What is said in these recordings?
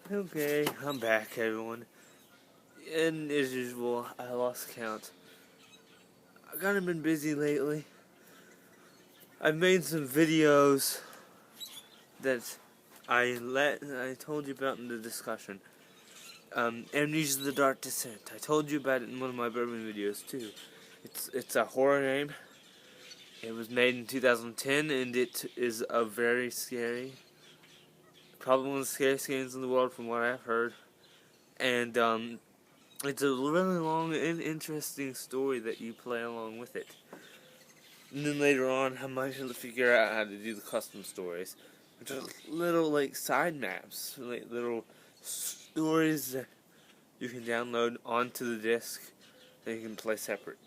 Okay, I'm back, everyone. And as usual, I lost count. I've kind of been busy lately. I've made some videos that I told you about in the discussion. Amnesia: The Dark Descent. I told you about it in one of my Burping videos too. It's a horror game. It was made in 2010, and it is a very scary, probably one of the scariest games in the world from what I've heard. And it's a really long and interesting story that you play along with it. And then later on, I might have to figure out how to do the custom stories, which are little like side maps, like little stories that you can download onto the disc that you can play separate.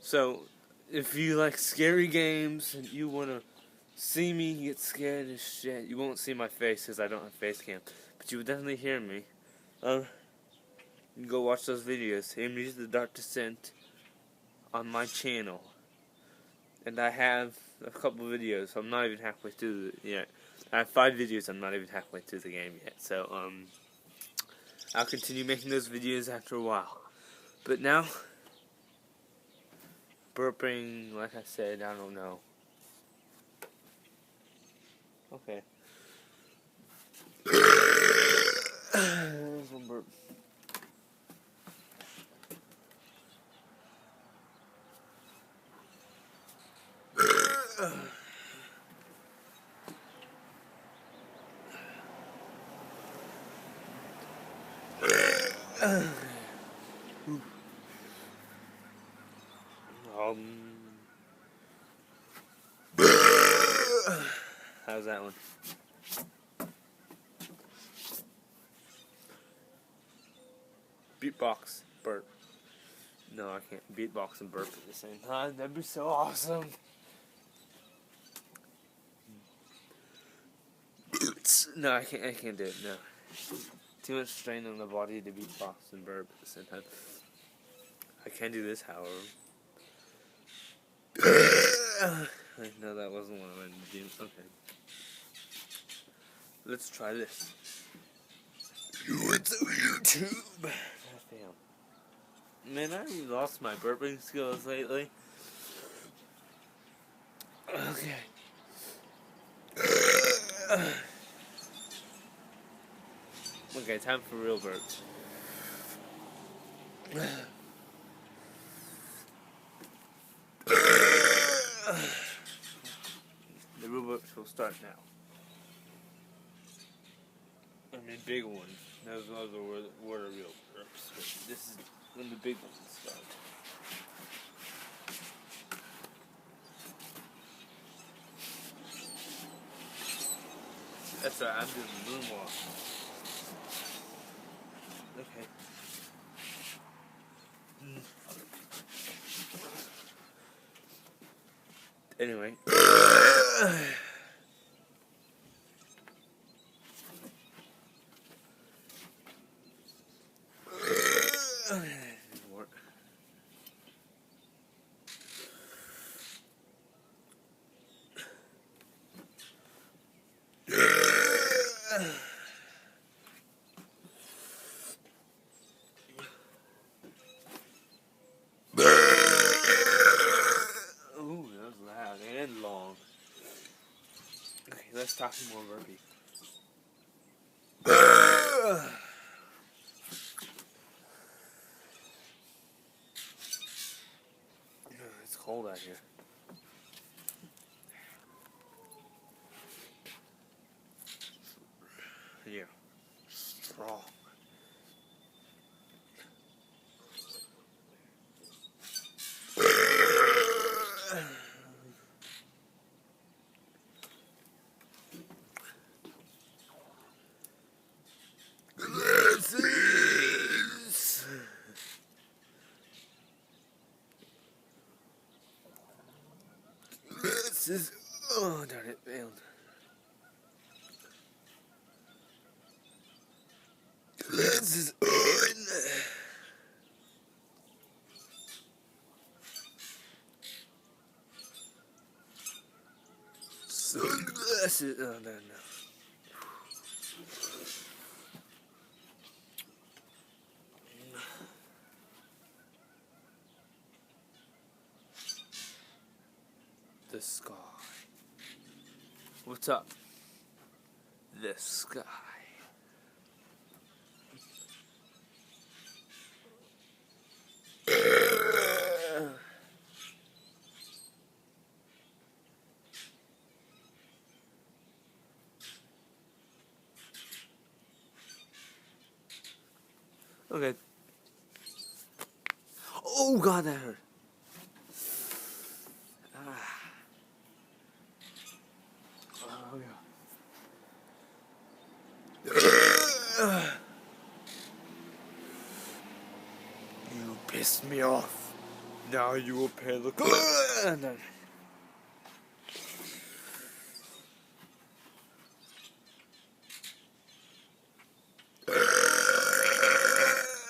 So, if you like scary games and you want to see me get scared as shit, you won't see my face because I don't have face cam, but you will definitely hear me. You can go watch those videos. Amnesia: The Dark Descent on my channel. And I have a couple videos, so I'm not even halfway through it yet. I have 5 videos, I'm not even halfway through the game yet. So, I'll continue making those videos after a while. But now, burping, like I said, I don't know. Okay. There's one burp. How's that one? Beatbox, burp. No, I can't beatbox and burp at the same time. That'd be so awesome. No, I can't do it. No, too much strain on the body to beatbox and burp at the same time. I can do this, however. No, that wasn't what I wanted to do. Okay, let's try this. You went to YouTube. I failed. Man, I really lost my burping skills lately. Okay. Okay, time for real burps. The real burps will start now. I mean, big ones. Those were the real burps. But this is when the big ones start. That's right, I'm doing the moonwalk. Okay. Anyway. Ooh, that was loud and long. Okay, let's talk some more burpee. It's cold out here. Yeah. Strong. This is, oh darn it, failed. This is on. Sunglasses, oh no. sky. What's up? The sky. Okay. Oh god, that hurt. Ah. Oh yeah. You pissed me off. Now you will pay the cost.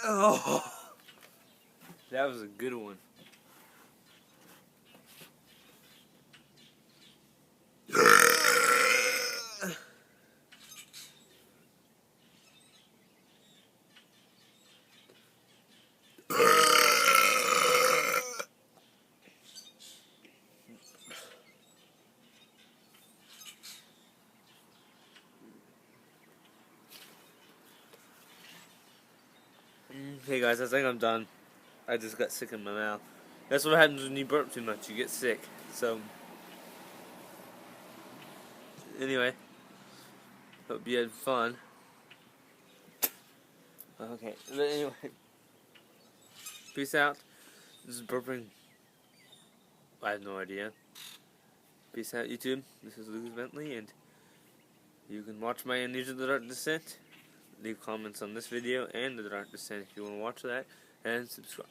Oh, that was a good one. Hey guys, I think I'm done. I just got sick in my mouth. That's what happens when you burp too much. You get sick. So, anyway, hope you had fun. Okay, but anyway, peace out. This is Burping. I have no idea. Peace out, YouTube. This is Lucas Bentley, and you can watch my News of the Dark Descent. Leave comments on this video and the Dark Descent if you want to watch that, and subscribe.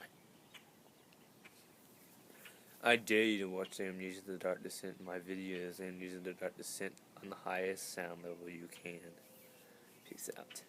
I dare you to watch the Amnesia of the Dark Descent. My video is Amnesia of the Dark Descent on the highest sound level you can. Peace out.